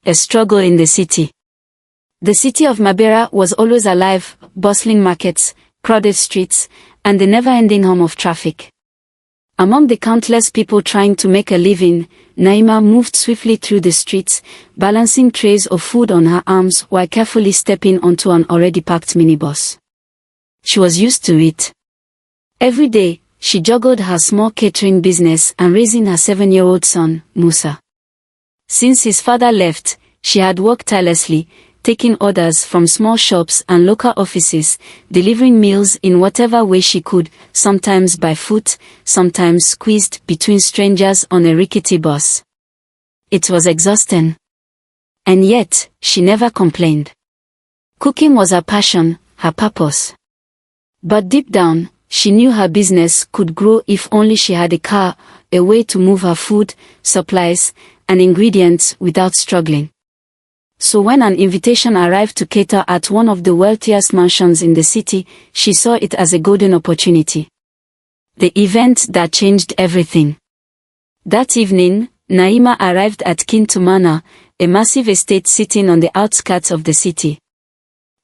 A struggle in the city. The city of Mabera was always alive, bustling markets, crowded streets, and the never-ending hum of traffic. Among the countless people trying to make a living, Naima moved swiftly through the streets, balancing trays of food on her arms while carefully stepping onto an already packed minibus. She was used to it. Every day, she juggled her small catering business and raising her 7-year-old son, Musa. Since his father left, she had worked tirelessly, taking orders from small shops and local offices, delivering meals in whatever way she could, sometimes by foot, sometimes squeezed between strangers on a rickety bus. It was exhausting. And yet, she never complained. Cooking was her passion, her purpose. But deep down, she knew her business could grow if only she had a car, a way to move her food, supplies, and ingredients without struggling. So when an invitation arrived to cater at one of the wealthiest mansions in the city, she saw it as a golden opportunity. The event that changed everything. That evening, Naima arrived at Kintu Manor, a massive estate sitting on the outskirts of the city.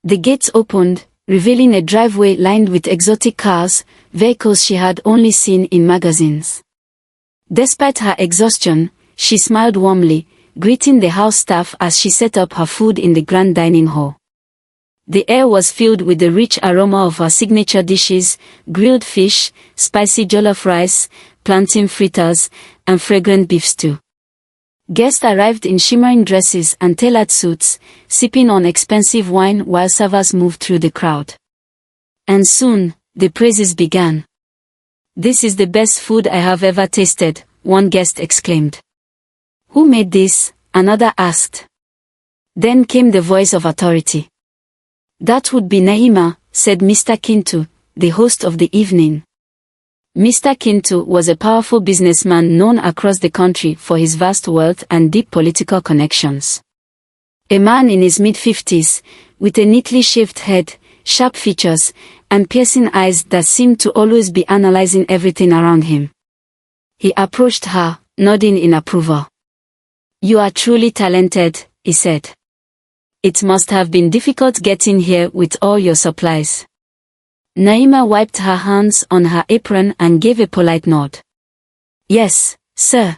The gates opened, revealing a driveway lined with exotic cars, vehicles she had only seen in magazines. Despite her exhaustion, she smiled warmly, greeting the house staff as she set up her food in the grand dining hall. The air was filled with the rich aroma of her signature dishes, grilled fish, spicy jollof rice, plantain fritters, and fragrant beef stew. Guests arrived in shimmering dresses and tailored suits, sipping on expensive wine while servers moved through the crowd. And soon, the praises began. "This is the best food I have ever tasted," one guest exclaimed. "Who made this?" another asked. Then came the voice of authority. "That would be Naima," said Mr. Kintu, the host of the evening. Mr. Kintu was a powerful businessman known across the country for his vast wealth and deep political connections. A man in his mid-50s, with a neatly shaved head, sharp features, and piercing eyes that seemed to always be analyzing everything around him. He approached her, nodding in approval. "You are truly talented," he said. "It must have been difficult getting here with all your supplies." Naima wiped her hands on her apron and gave a polite nod. "Yes, sir.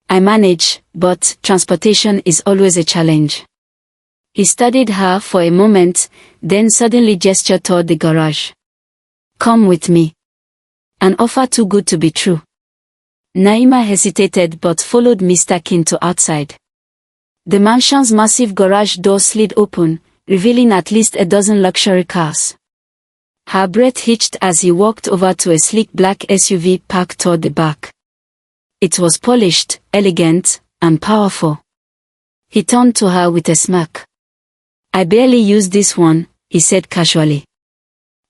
I manage, but transportation is always a challenge." He studied her for a moment, then suddenly gestured toward the garage. "Come with me." An offer too good to be true. Naima hesitated but followed Mr. Kintu outside. The mansion's massive garage door slid open, revealing at least a dozen luxury cars. Her breath hitched as he walked over to a sleek black SUV parked toward the back. It was polished, elegant, and powerful. He turned to her with a smirk. "I barely use this one," he said casually.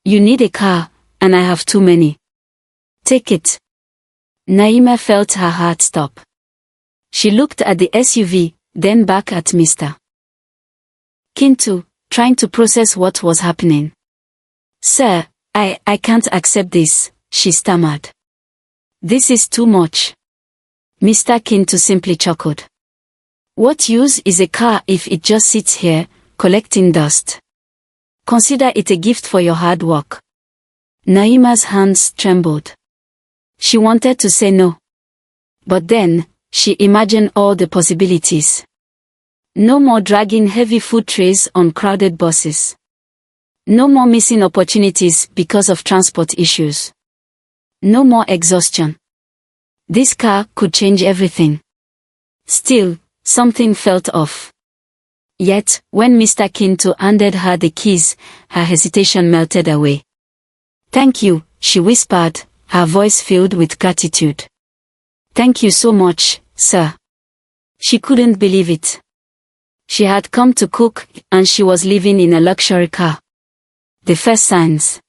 "You need a car, and I have too many. Take it." Naima felt her heart stop. She looked at the SUV, then back at Mr. Kintu, trying to process what was happening. "Sir, I can't accept this," she stammered. "This is too much." Mr. Kintu simply chuckled. "What use is a car if it just sits here, collecting dust? Consider it a gift for your hard work." Naima's hands trembled. She wanted to say no. But then, she imagined all the possibilities. No more dragging heavy food trays on crowded buses. No more missing opportunities because of transport issues. No more exhaustion. This car could change everything. Still, something felt off. Yet, when Mr. Kintu handed her the keys, her hesitation melted away. "Thank you," she whispered, her voice filled with gratitude. "Thank you so much, sir." She couldn't believe it. She had come to cook, and she was living in a luxury car. The first signs.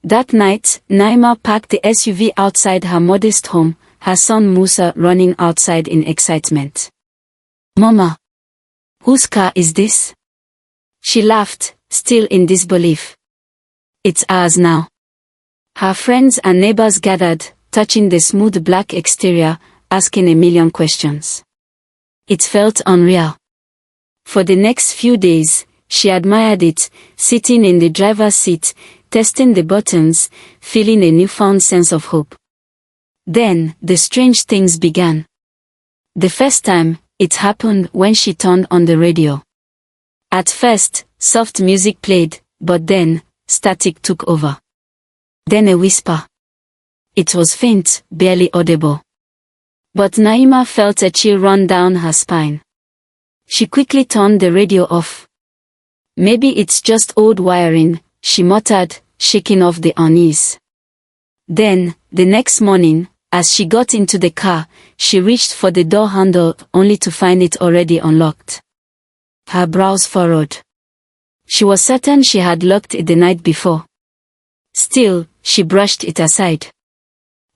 That night, Naima parked the SUV outside her modest home, her son Musa running outside in excitement. "Mama, whose car is this?" She laughed, still in disbelief. "It's ours now." Her friends and neighbors gathered, touching the smooth black exterior, asking a million questions. It felt unreal. For the next few days, she admired it, sitting in the driver's seat, testing the buttons, feeling a newfound sense of hope. Then, the strange things began. The first time, it happened when she turned on the radio. At first, soft music played, but then, static took over. Then a whisper. It was faint, barely audible. But Naima felt a chill run down her spine. She quickly turned the radio off. Maybe it's just old wiring, she muttered, shaking off the unease. Then, the next morning, as she got into the car, she reached for the door handle only to find it already unlocked. Her brows furrowed. She was certain she had locked it the night before. Still, she brushed it aside.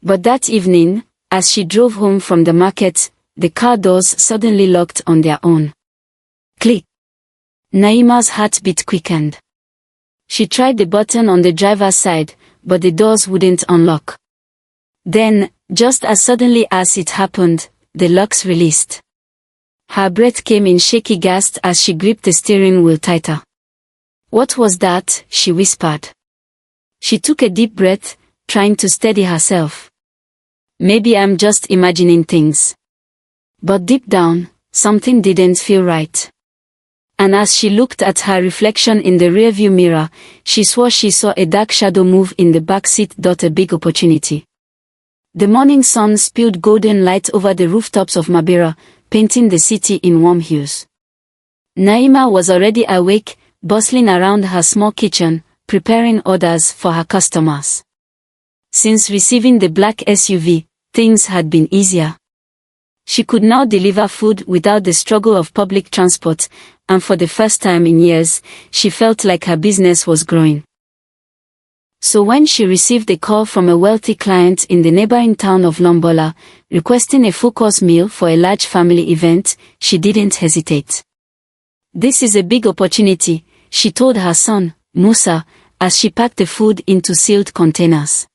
But that evening, as she drove home from the market, the car doors suddenly locked on their own. Click. Naima's heartbeat quickened. She tried the button on the driver's side, but the doors wouldn't unlock. Then, just as suddenly as it happened, the locks released. Her breath came in shaky gasps as she gripped the steering wheel tighter. "What was that?" she whispered. She took a deep breath, trying to steady herself. Maybe I'm just imagining things. But deep down, something didn't feel right. And as she looked at her reflection in the rearview mirror, she swore she saw a dark shadow move in the back seat. A big opportunity. The morning sun spilled golden light over the rooftops of Mabera, painting the city in warm hues. Naima was already awake, bustling around her small kitchen, preparing orders for her customers. Since receiving the black SUV, things had been easier. She could now deliver food without the struggle of public transport, and for the first time in years, she felt like her business was growing. So when she received a call from a wealthy client in the neighboring town of Lombola, requesting a full-course meal for a large family event, she didn't hesitate. "This is a big opportunity," she told her son, Musa, as she packed the food into sealed containers.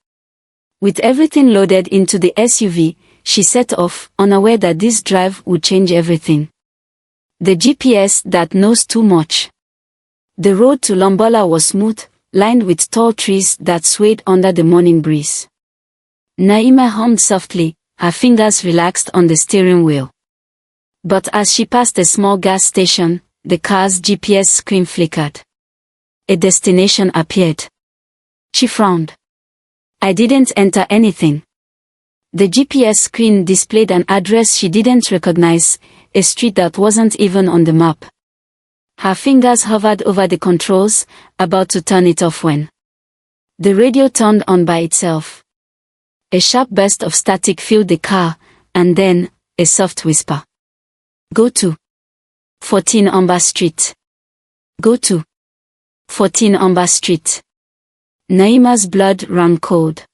With everything loaded into the SUV, she set off, unaware that this drive would change everything. The GPS that knows too much. The road to Lombola was smooth, lined with tall trees that swayed under the morning breeze. Naima hummed softly, her fingers relaxed on the steering wheel. But as she passed a small gas station, the car's GPS screen flickered. A destination appeared. She frowned. "I didn't enter anything." The GPS screen displayed an address she didn't recognize, a street that wasn't even on the map. Her fingers hovered over the controls, about to turn it off when the radio turned on by itself. A sharp burst of static filled the car, and then, a soft whisper. "Go to 14 Umber Street. Go to 14 Umber Street." Naima's blood ran cold.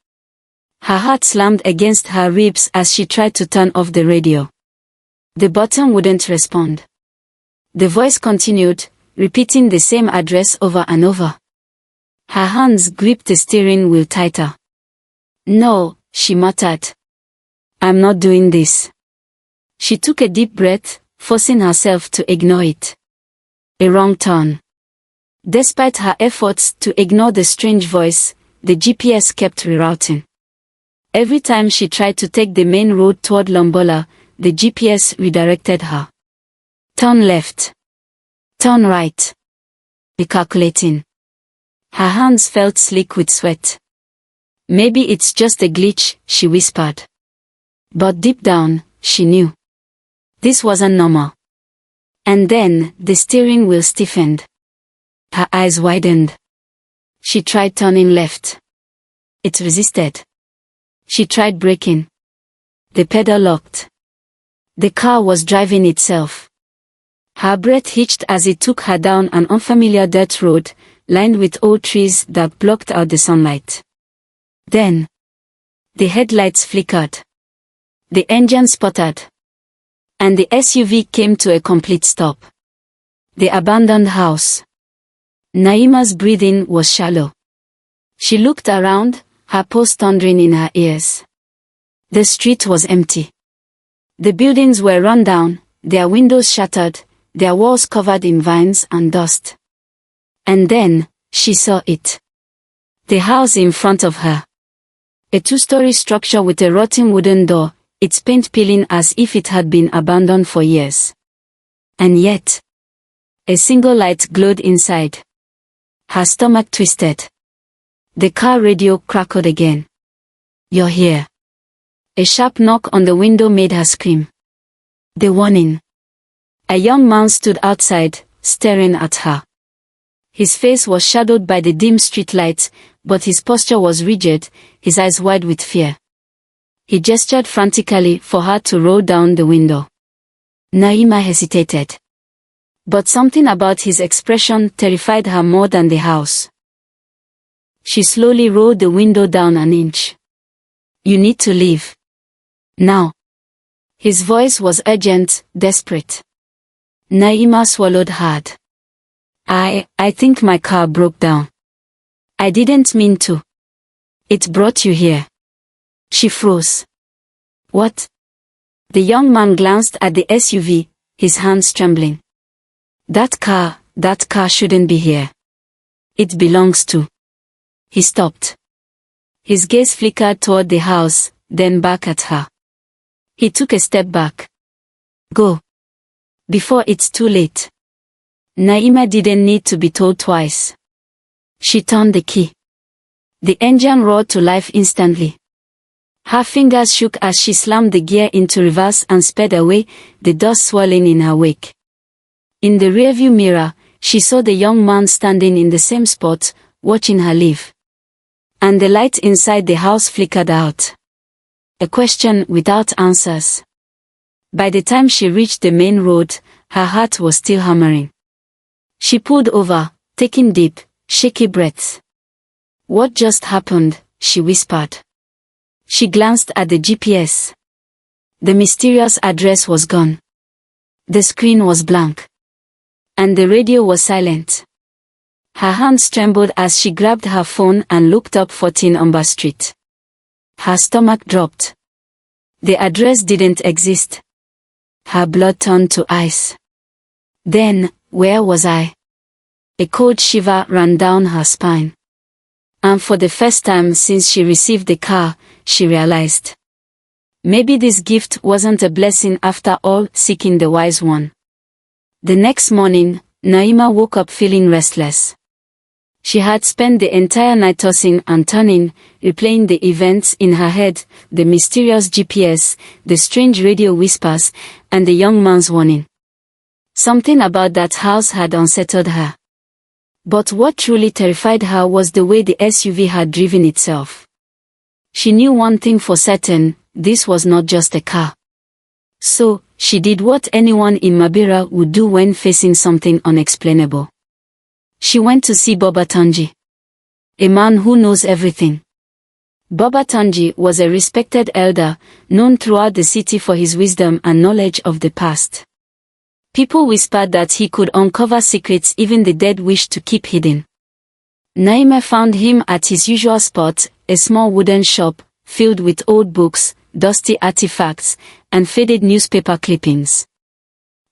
Her heart slammed against her ribs as she tried to turn off the radio. The button wouldn't respond. The voice continued, repeating the same address over and over. Her hands gripped the steering wheel tighter. "No," she muttered. "I'm not doing this." She took a deep breath, forcing herself to ignore it. A wrong turn. Despite her efforts to ignore the strange voice, the GPS kept rerouting. Every time she tried to take the main road toward Lombola, the GPS redirected her. "Turn left. Turn right." Recalculating. Her hands felt slick with sweat. "Maybe it's just a glitch," she whispered. But deep down, she knew. This wasn't normal. And then, the steering wheel stiffened. Her eyes widened. She tried turning left. It resisted. She tried braking. The pedal locked. The car was driving itself. Her breath hitched as it took her down an unfamiliar dirt road, lined with old trees that blocked out the sunlight. Then, the headlights flickered. The engine sputtered. And the SUV came to a complete stop. The abandoned house. Naima's breathing was shallow. She looked around, her pulse thundering in her ears. The street was empty. The buildings were run down, their windows shattered, their walls covered in vines and dust. And then, she saw it. The house in front of her. A two-story structure with a rotten wooden door, its paint peeling as if it had been abandoned for years. And yet, a single light glowed inside. Her stomach twisted. The car radio crackled again. "You're here." A sharp knock on the window made her scream. The warning. A young man stood outside, staring at her. His face was shadowed by the dim streetlight, but his posture was rigid, his eyes wide with fear. He gestured frantically for her to roll down the window. Naima hesitated. But something about his expression terrified her more than the house. She slowly rolled the window down an inch. "You need to leave. Now." His voice was urgent, desperate. Naima swallowed hard. I think my car broke down. I didn't mean to. It brought you here." She froze. "What?" The young man glanced at the SUV, his hands trembling. That car shouldn't be here. It belongs to." He stopped. His gaze flickered toward the house, then back at her. He took a step back. "Go. Before it's too late." Naima didn't need to be told twice. She turned the key. The engine roared to life instantly. Her fingers shook as she slammed the gear into reverse and sped away, the dust swirling in her wake. In the rearview mirror, she saw the young man standing in the same spot, watching her leave. And the light inside the house flickered out. A question without answers. By the time she reached the main road, her heart was still hammering. She pulled over, taking deep, shaky breaths. "What just happened?" she whispered. She glanced at the GPS. The mysterious address was gone. The screen was blank. And the radio was silent. Her hands trembled as she grabbed her phone and looked up 14 Umber Street. Her stomach dropped. The address didn't exist. Her blood turned to ice. Then, where was I? A cold shiver ran down her spine. And for the first time since she received the car, she realized. Maybe this gift wasn't a blessing after all, seeking the wise one. The next morning, Naima woke up feeling restless. She had spent the entire night tossing and turning, replaying the events in her head, the mysterious GPS, the strange radio whispers, and the young man's warning. Something about that house had unsettled her. But what truly terrified her was the way the SUV had driven itself. She knew one thing for certain, this was not just a car. So, she did what anyone in Mabera would do when facing something unexplainable. She went to see Baba Tunji. A man who knows everything. Baba Tunji was a respected elder, known throughout the city for his wisdom and knowledge of the past. People whispered that he could uncover secrets even the dead wished to keep hidden. Naima found him at his usual spot, a small wooden shop, filled with old books, dusty artifacts, and faded newspaper clippings.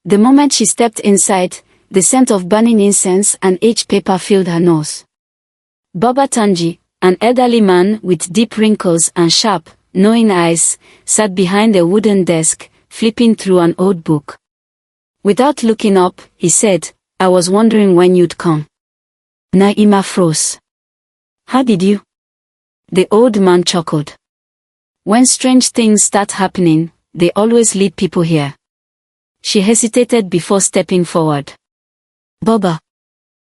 The moment she stepped inside, the scent of burning incense and aged paper filled her nose. Baba Tunji, an elderly man with deep wrinkles and sharp, knowing eyes, sat behind a wooden desk, flipping through an old book. Without looking up, he said, "I was wondering when you'd come." Naima froze. "How did you?" The old man chuckled. "When strange things start happening, they always lead people here." She hesitated before stepping forward. "Baba,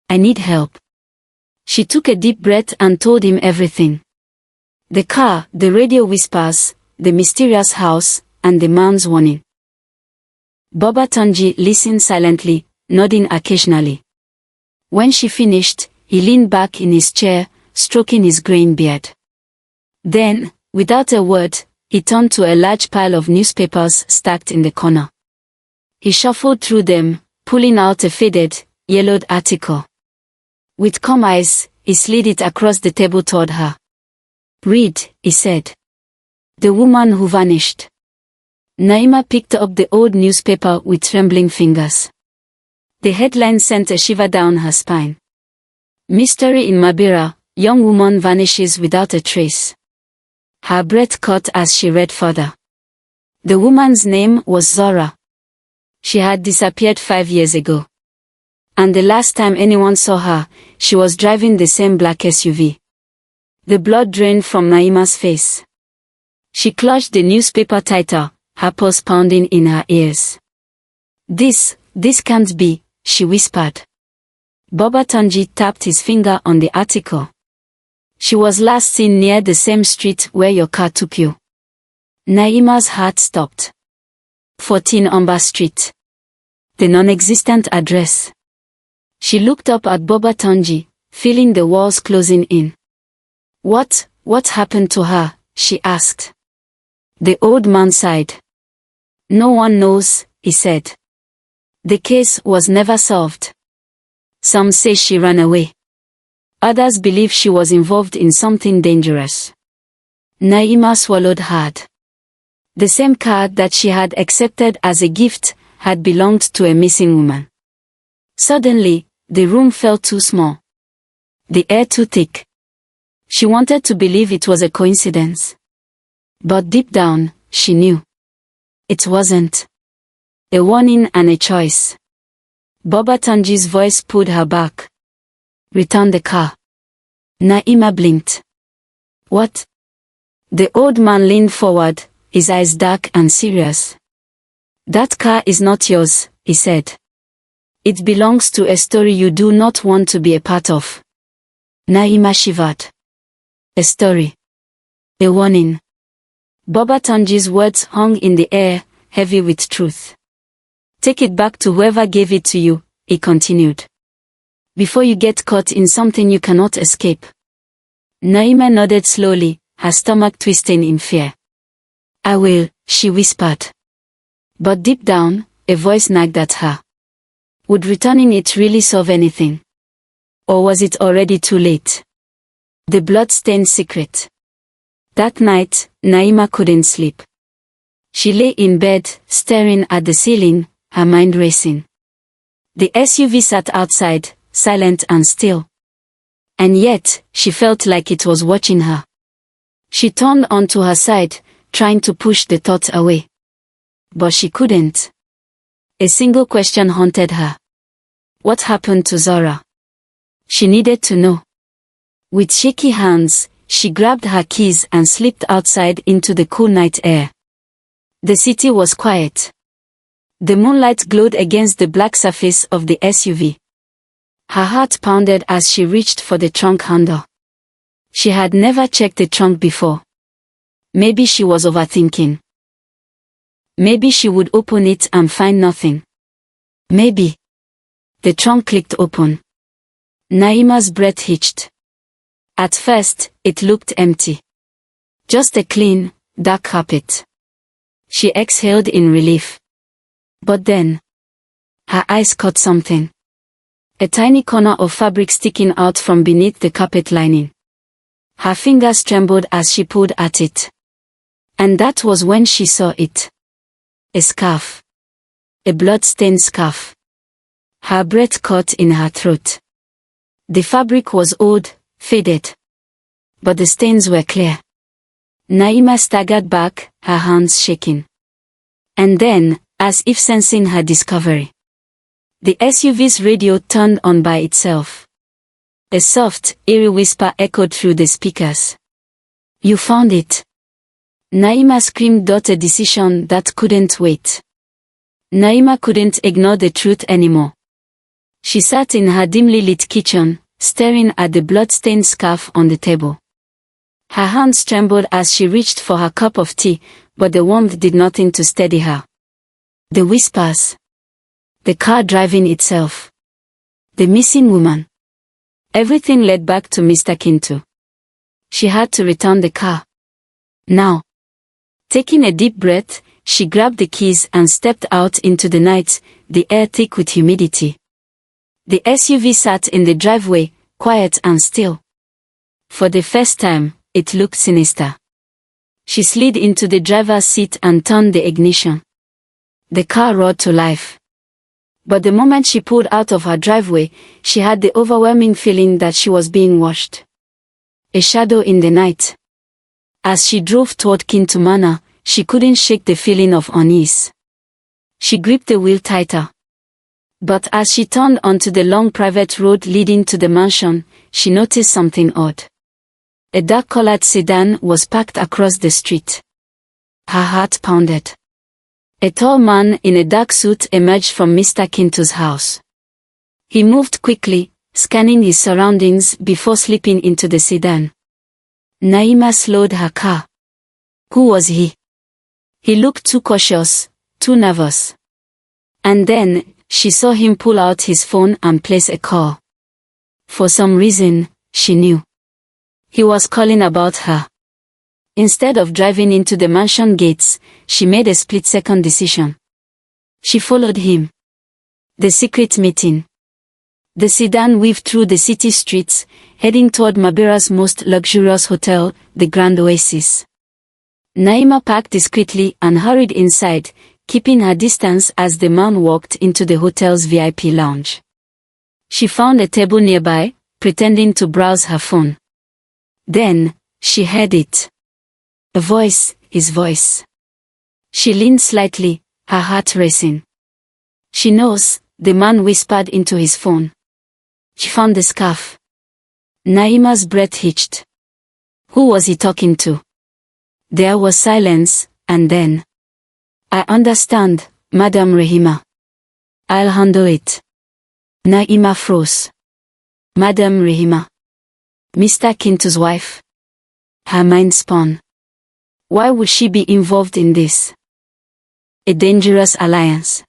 I need help." She took a deep breath and told him everything. The car, the radio whispers, the mysterious house, and the man's warning. Baba Tunji listened silently, nodding occasionally. When she finished, he leaned back in his chair, stroking his graying beard. Then, without a word, he turned to a large pile of newspapers stacked in the corner. He shuffled through them, pulling out a faded, yellowed article. With calm eyes, he slid it across the table toward her. "Read," he said. "The woman who vanished." Naima picked up the old newspaper with trembling fingers. The headline sent a shiver down her spine. Mystery in Mabera, young woman vanishes without a trace. Her breath caught as she read further. The woman's name was Zahra. She had disappeared 5 years ago. And the last time anyone saw her, she was driving the same black SUV. The blood drained from Naima's face. She clutched the newspaper tighter, her pulse pounding in her ears. This can't be, she whispered. Baba Tunji tapped his finger on the article. She was last seen near the same street where your car took you. Naima's heart stopped. 14 Umber Street. The non-existent address. She looked up at Baba Tunji, feeling the walls closing in. What happened to her? She asked. The old man sighed. No one knows, he said. The case was never solved. Some say she ran away. Others believe she was involved in something dangerous. Naima swallowed hard. The same car that she had accepted as a gift had belonged to a missing woman. Suddenly, the room felt too small. The air too thick. She wanted to believe it was a coincidence. But deep down, she knew. It wasn't. A warning and a choice. Baba Tunji's voice pulled her back. Return the car. Naima blinked. What? The old man leaned forward, his eyes dark and serious. That car is not yours, he said. It belongs to a story you do not want to be a part of. Naima shivered. A story. A warning. Baba Tunji's words hung in the air, heavy with truth. Take it back to whoever gave it to you, he continued. Before you get caught in something you cannot escape. Naima nodded slowly, her stomach twisting in fear. I will, she whispered. But deep down, a voice nagged at her. Would returning it really solve anything? Or was it already too late? The blood-stained secret. That night, Naima couldn't sleep. She lay in bed, staring at the ceiling, her mind racing. The SUV sat outside, silent and still. And yet, she felt like it was watching her. She turned onto her side, trying to push the thoughts away. But she couldn't. A single question haunted her. What happened to Zahra? She needed to know. With shaky hands, she grabbed her keys and slipped outside into the cool night air. The city was quiet. The moonlight glowed against the black surface of the SUV. Her heart pounded as she reached for the trunk handle. She had never checked the trunk before. Maybe she was overthinking. Maybe she would open it and find nothing. Maybe. The trunk clicked open. Naima's breath hitched. At first, it looked empty. Just a clean, dark carpet. She exhaled in relief. But then, her eyes caught something. A tiny corner of fabric sticking out from beneath the carpet lining. Her fingers trembled as she pulled at it. And that was when she saw it. A scarf. A blood-stained scarf. Her breath caught in her throat. The fabric was old, faded. But the stains were clear. Naima staggered back, her hands shaking. And then, as if sensing her discovery, the SUV's radio turned on by itself. A soft, eerie whisper echoed through the speakers. You found it. Naima screamed out a decision that couldn't wait. Naima couldn't ignore the truth anymore. She sat in her dimly lit kitchen, staring at the blood-stained scarf on the table. Her hands trembled as she reached for her cup of tea, but the warmth did nothing to steady her. The whispers. The car driving itself. The missing woman. Everything led back to Mr. Kintu. She had to return the car. Now. Taking a deep breath, she grabbed the keys and stepped out into the night, the air thick with humidity. The SUV sat in the driveway, quiet and still. For the first time, it looked sinister. She slid into the driver's seat and turned the ignition. The car roared to life. But the moment she pulled out of her driveway, she had the overwhelming feeling that she was being watched. A shadow in the night. As she drove toward Kintumana, she couldn't shake the feeling of unease. She gripped the wheel tighter. But as she turned onto the long private road leading to the mansion, she noticed something odd. A dark-colored sedan was parked across the street. Her heart pounded. A tall man in a dark suit emerged from Mr. Kinto's house. He moved quickly, scanning his surroundings before slipping into the sedan. Naima slowed her car. Who was he? He looked too cautious, too nervous. And then, she saw him pull out his phone and place a call. For some reason, she knew. He was calling about her. Instead of driving into the mansion gates, she made a split-second decision. She followed him. The secret meeting. The sedan weaved through the city streets, heading toward Mabera's most luxurious hotel, the Grand Oasis. Naima parked discreetly and hurried inside, keeping her distance as the man walked into the hotel's VIP lounge. She found a table nearby, pretending to browse her phone. Then, she heard it. A voice, his voice. She leaned slightly, her heart racing. She knows, the man whispered into his phone. She found the scarf. Naima's breath hitched. Who was he talking to? There was silence, and then. I understand, Madam Rehema. I'll handle it. Naima froze. Madam Rehema. Mr. Kinto's wife. Her mind spun. Why would she be involved in this? A dangerous alliance.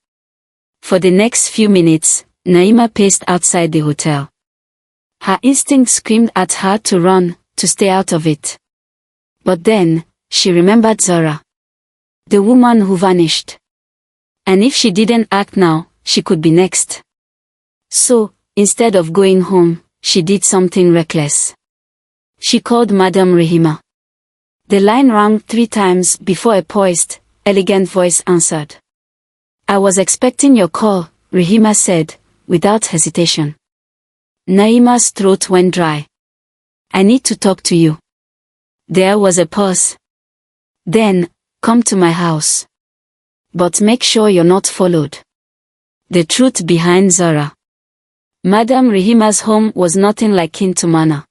For the next few minutes, Naima paced outside the hotel. Her instinct screamed at her to run, to stay out of it. But then, she remembered Zahra. The woman who vanished. And if she didn't act now, she could be next. So, instead of going home, she did something reckless. She called Madam Rehema. The line rang 3 times before a poised, elegant voice answered. I was expecting your call, Rehema said, without hesitation. Naima's throat went dry. I need to talk to you. There was a pause. Then, come to my house. But make sure you're not followed. The truth behind Zahra. Madam Rehema's home was nothing like Kintumana.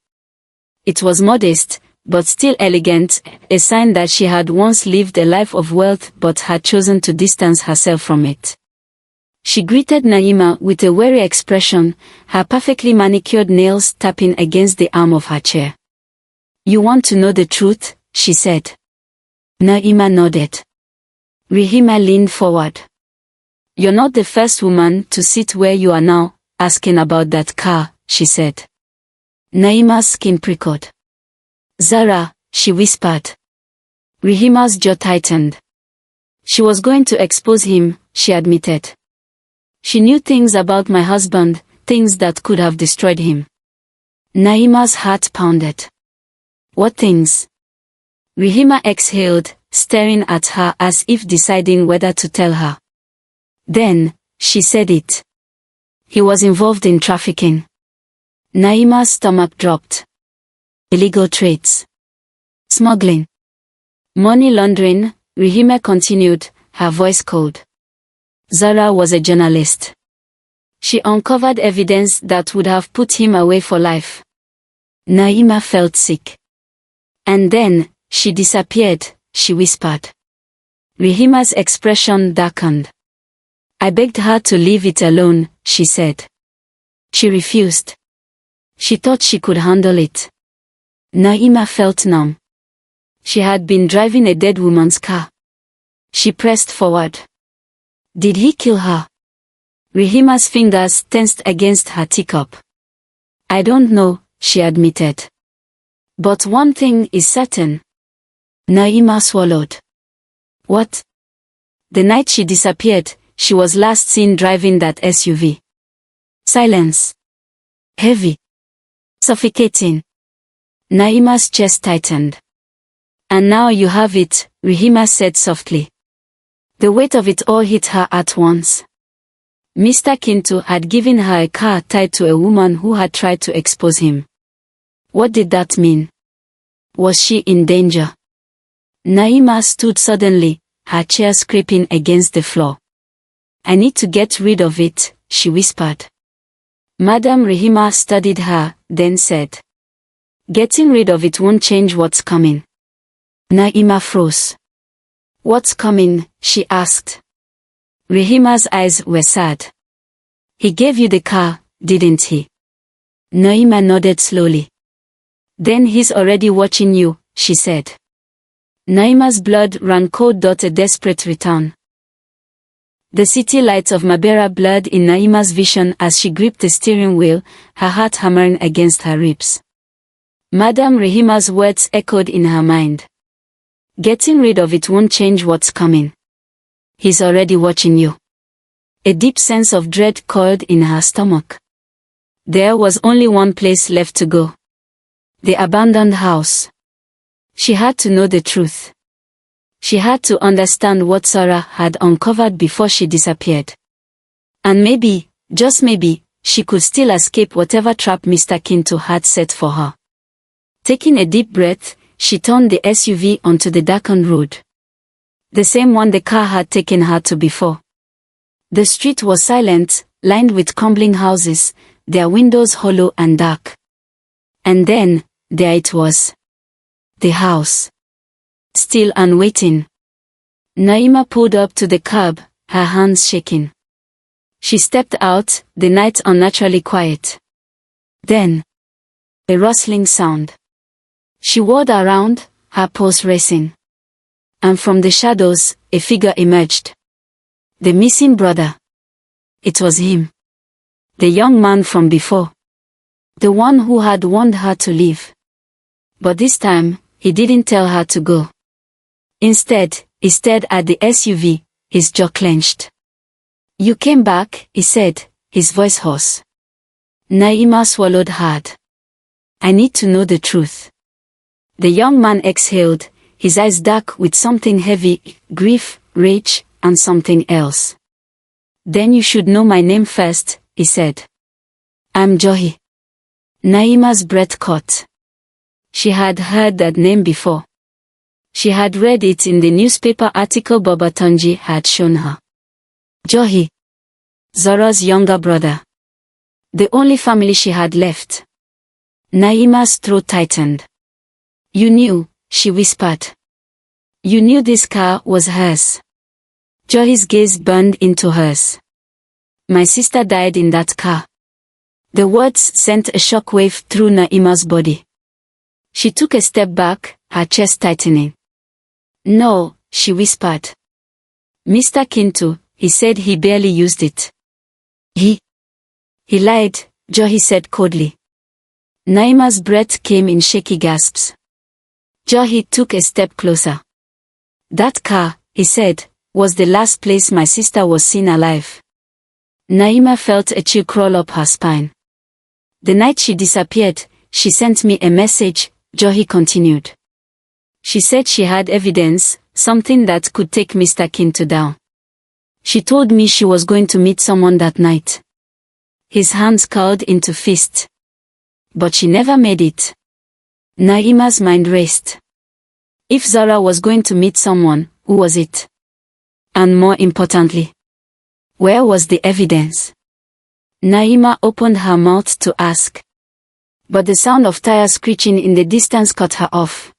It was modest, but still elegant, a sign that she had once lived a life of wealth but had chosen to distance herself from it. She greeted Naima with a wary expression, her perfectly manicured nails tapping against the arm of her chair. You want to know the truth? She said. Naima nodded. Rehema leaned forward. You're not the first woman to sit where you are now, asking about that car, she said. Naima's skin prickled. Zahra, she whispered. Rehema's jaw tightened. She was going to expose him, she admitted. She knew things about my husband, things that could have destroyed him. Naima's heart pounded. What things? Rehema exhaled, staring at her as if deciding whether to tell her. Then, she said it. He was involved in trafficking. Naima's stomach dropped. Illegal trades. Smuggling. Money laundering, Rehema continued, her voice cold. Zahra was a journalist. She uncovered evidence that would have put him away for life. Naima felt sick. And then, she disappeared, she whispered. Rehema's expression darkened. I begged her to leave it alone, she said. She refused. She thought she could handle it. Naima felt numb. She had been driving a dead woman's car. She pressed forward. Did he kill her? Rehema's fingers tensed against her teacup. I don't know, she admitted. But one thing is certain. Naima swallowed. What? The night she disappeared, she was last seen driving that SUV. Silence. Heavy. Suffocating. Naima's chest tightened. And now you have it, Rehema said softly. The weight of it all hit her at once. Mr. Kintu had given her a car tied to a woman who had tried to expose him. What did that mean? Was she in danger? Naima stood suddenly, her chair scraping against the floor. I need to get rid of it, she whispered. Madam Rehema studied her, then said, getting rid of it won't change what's coming. Naima froze. What's coming? She asked. Rehema's eyes were sad. He gave you the car, didn't he? Naima nodded slowly. Then he's already watching you, she said. Naima's blood ran cold. A desperate return. The city lights of Mabera blurred in Naima's vision as she gripped the steering wheel, her heart hammering against her ribs. Madam Rehema's words echoed in her mind. Getting rid of it won't change what's coming. He's already watching you. A deep sense of dread coiled in her stomach. There was only one place left to go. The abandoned house. She had to know the truth. She had to understand what Zahra had uncovered before she disappeared. And maybe, just maybe, she could still escape whatever trap Mr. Kintu had set for her. Taking a deep breath, she turned the SUV onto the darkened road. The same one the car had taken her to before. The street was silent, lined with crumbling houses, their windows hollow and dark. And then, there it was. The house. Still and waiting. Naima pulled up to the curb, her hands shaking. She stepped out, the night unnaturally quiet. Then, a rustling sound. She whirled around, her pulse racing. And from the shadows, a figure emerged. The missing brother. It was him. The young man from before. The one who had warned her to leave. But this time, he didn't tell her to go. Instead, he stared at the SUV, his jaw clenched. You came back, he said, his voice hoarse. Naima swallowed hard. I need to know the truth. The young man exhaled, his eyes dark with something heavy, grief, rage, and something else. Then you should know my name first, he said. I'm Johi. Naima's breath caught. She had heard that name before. She had read it in the newspaper article Baba Tunji had shown her. Johi. Zahra's younger brother. The only family she had left. Naima's throat tightened. You knew, she whispered. You knew this car was hers. Johi's gaze burned into hers. My sister died in that car. The words sent a shockwave through Naima's body. She took a step back, her chest tightening. No, she whispered. Mr. Kintu, he said he barely used it. He lied, Johi said coldly. Naima's breath came in shaky gasps. Johi took a step closer. That car, he said, was the last place my sister was seen alive. Naima felt a chill crawl up her spine. The night she disappeared, she sent me a message, Johi continued. She said she had evidence, something that could take Mr. Kintu down. She told me she was going to meet someone that night. His hands curled into fists. But she never made it. Naima's mind raced. If Zahra was going to meet someone, who was it? And more importantly, where was the evidence? Naima opened her mouth to ask. But the sound of tires screeching in the distance cut her off.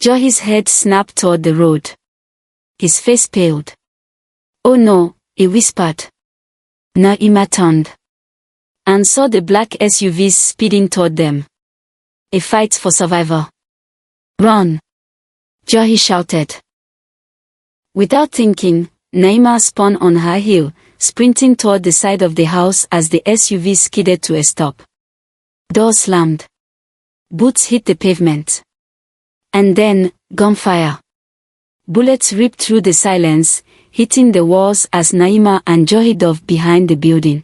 Johi's head snapped toward the road. His face paled. Oh no, he whispered. Naima turned. And saw the black SUVs speeding toward them. A fight for survival. Run! Johi shouted. Without thinking, Naima spun on her heel, sprinting toward the side of the house as the SUV skidded to a stop. Door slammed. Boots hit the pavement. And then, gunfire. Bullets ripped through the silence, hitting the walls as Naima and Johi dove behind the building.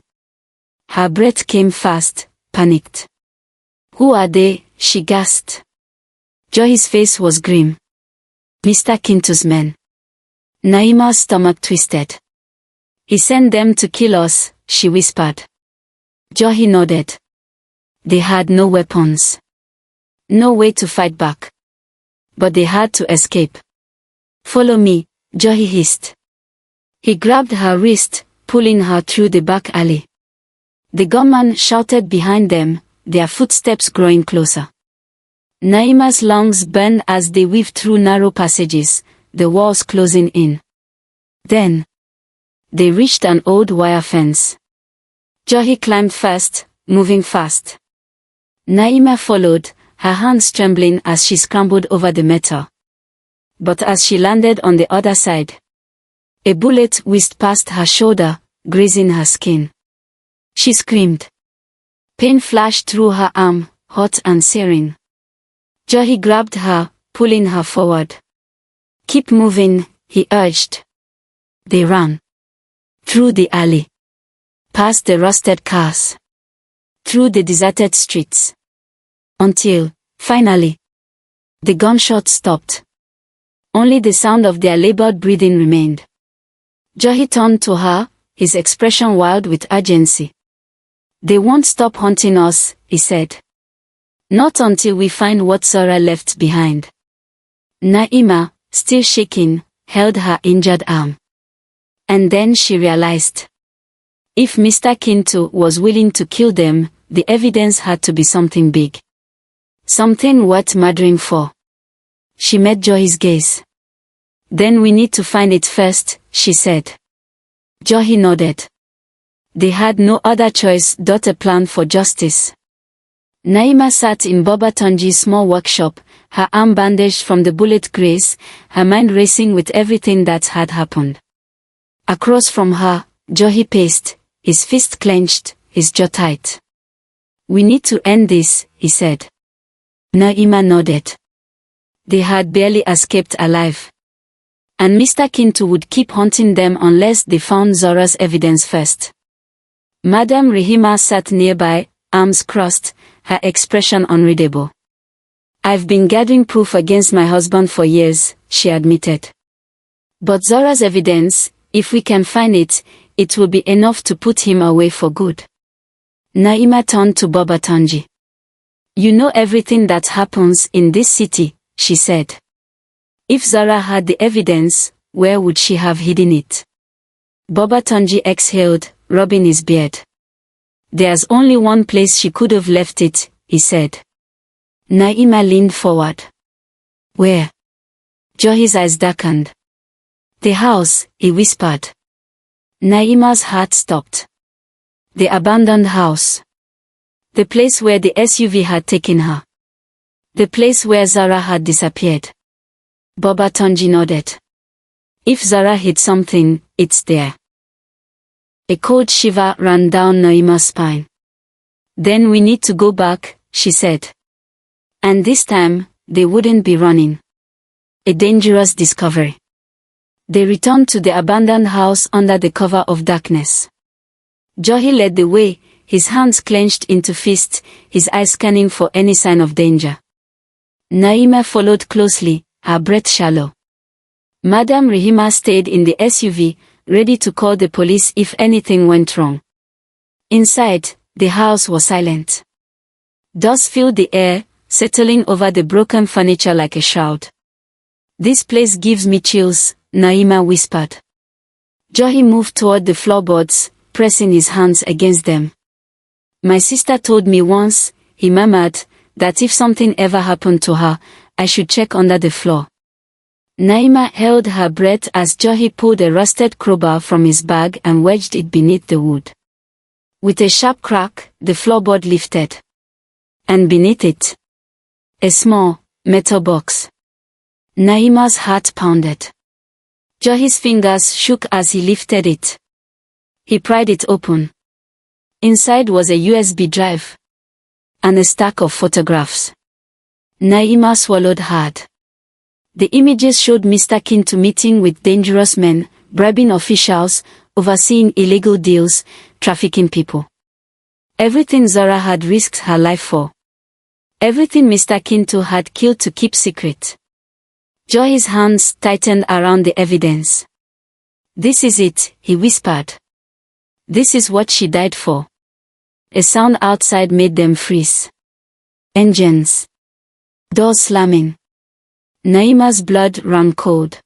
Her breath came fast, panicked. Who are they? She gasped. Johi's face was grim. Mr. Kintu's men. Naima's stomach twisted. He sent them to kill us, she whispered. Johi nodded. They had no weapons. No way to fight back. But they had to escape. Follow me, Johi hissed. He grabbed her wrist, pulling her through the back alley. The gunman shouted behind them, their footsteps growing closer. Naima's lungs burned as they weaved through narrow passages, the walls closing in. Then, they reached an old wire fence. Johi climbed first, moving fast. Naima followed, her hands trembling as she scrambled over the metal. But as she landed on the other side, a bullet whizzed past her shoulder, grazing her skin. She screamed. Pain flashed through her arm, hot and searing. Johi grabbed her, pulling her forward. Keep moving, he urged. They ran. Through the alley. Past the rusted cars. Through the deserted streets. Until, finally, the gunshots stopped. Only the sound of their labored breathing remained. Johi turned to her, his expression wild with urgency. They won't stop hunting us, he said. Not until we find what Zahra left behind. Naima, still shaking, held her injured arm. And then she realized. If Mr. Kinto was willing to kill them, the evidence had to be something big. Something worth murdering for. She met Johi's gaze. Then we need to find it first, she said. Johi nodded. They had no other choice but a plan for justice. Naima sat in Baba Tunji's small workshop, her arm bandaged from the bullet graze, her mind racing with everything that had happened. Across from her, Johi paced, his fist clenched, his jaw tight. We need to end this, he said. Naima nodded. They had barely escaped alive. And Mr. Kinto would keep hunting them unless they found Zahra's evidence first. Madame Rehema sat nearby, arms crossed, her expression unreadable. I've been gathering proof against my husband for years, she admitted. But Zahra's evidence, if we can find it, it will be enough to put him away for good. Naima turned to Baba Tunji. You know everything that happens in this city, she said. If Zahra had the evidence, where would she have hidden it? Baba Tunji exhaled, rubbing his beard. There's only one place she could have left it, he said. Naima leaned forward. Where? Johi's eyes darkened. The house, he whispered. Naima's heart stopped. The abandoned house. The place where the SUV had taken her. The place where Zahra had disappeared. Baba Tunji nodded. If Zahra hid something, it's there. A cold shiver ran down Naima's spine. Then we need to go back, she said. And this time, they wouldn't be running. A dangerous discovery. They returned to the abandoned house under the cover of darkness. Johi led the way, his hands clenched into fists, his eyes scanning for any sign of danger. Naima followed closely, her breath shallow. Madame Rehema stayed in the SUV, ready to call the police if anything went wrong. Inside, the house was silent. Dust filled the air, settling over the broken furniture like a shroud. This place gives me chills, Naima whispered. Johi moved toward the floorboards, pressing his hands against them. My sister told me once, he murmured, that if something ever happened to her, I should check under the floor. Naima held her breath as Johi pulled a rusted crowbar from his bag and wedged it beneath the wood. With a sharp crack, the floorboard lifted. And beneath it, a small, metal box. Naima's heart pounded. Johi's fingers shook as he lifted it. He pried it open. Inside was a USB drive. And a stack of photographs. Naima swallowed hard. The images showed Mr. Kinto meeting with dangerous men, bribing officials, overseeing illegal deals, trafficking people. Everything Zahra had risked her life for. Everything Mr. Kinto had killed to keep secret. Johi's hands tightened around the evidence. This is it, he whispered. This is what she died for. A sound outside made them freeze. Engines. Doors slamming. Naima's blood ran cold.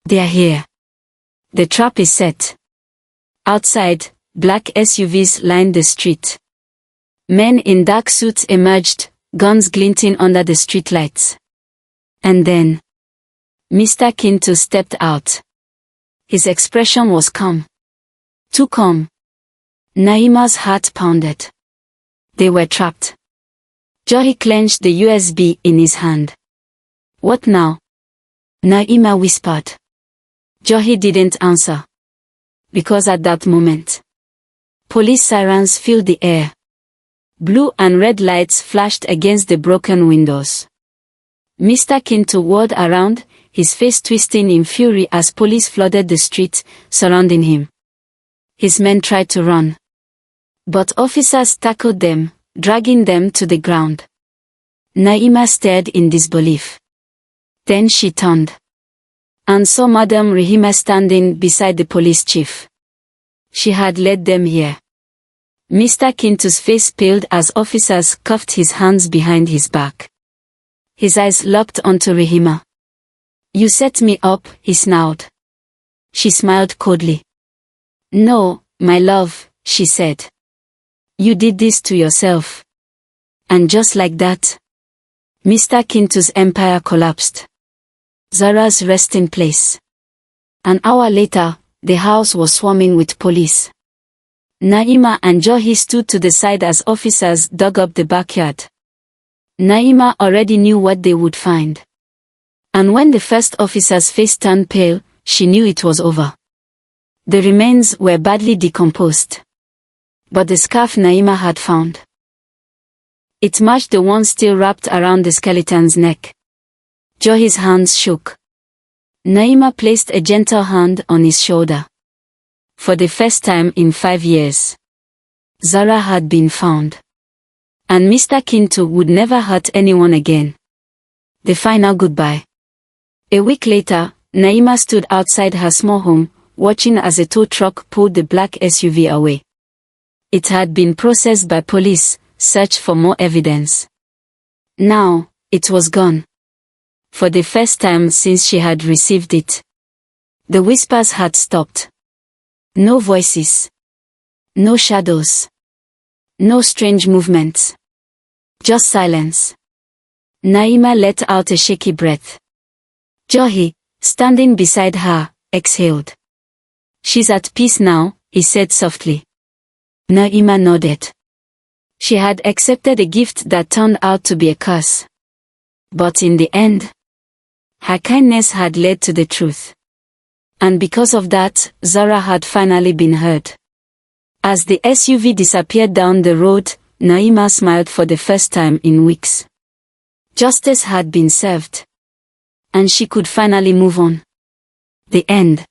They are here. The trap is set. Outside, black SUVs lined the street. Men in dark suits emerged, guns glinting under the streetlights. And then, Mr. Kinto stepped out. His expression was calm. Too calm. Naima's heart pounded. They were trapped. Johi clenched the USB in his hand. What now? Naima whispered. Johi didn't answer. Because at that moment, police sirens filled the air. Blue and red lights flashed against the broken windows. Mr. Kinto whirled around, his face twisting in fury as police flooded the street, surrounding him. His men tried to run. But officers tackled them, dragging them to the ground. Naima stared in disbelief. Then she turned. And saw Madam Rehema standing beside the police chief. She had led them here. Mr. Kinto's face paled as officers cuffed his hands behind his back. His eyes locked onto Rehema. You set me up, he snarled. She smiled coldly. No, my love, she said. You did this to yourself. And just like that, Mr. Kinto's empire collapsed. Zahra's resting place. An hour later, the house was swarming with police. Naima and Johi stood to the side as officers dug up the backyard. Naima already knew what they would find. And when the first officer's face turned pale, she knew it was over. The remains were badly decomposed. But the scarf Naima had found. It matched the one still wrapped around the skeleton's neck. Johi's hands shook. Naima placed a gentle hand on his shoulder. For the first time in 5 years, Zahra had been found. And Mr. Kinto would never hurt anyone again. The final goodbye. A week later, Naima stood outside her small home, watching as a tow truck pulled the black SUV away. It had been processed by police, searched for more evidence. Now, it was gone. For the first time since she had received it. The whispers had stopped. No voices. No shadows. No strange movements. Just silence. Naima let out a shaky breath. Johi, standing beside her, exhaled. She's at peace now, he said softly. Naima nodded. She had accepted a gift that turned out to be a curse. But in the end, her kindness had led to the truth. And because of that, Zahra had finally been heard. As the SUV disappeared down the road, Naima smiled for the first time in weeks. Justice had been served. And she could finally move on. The end.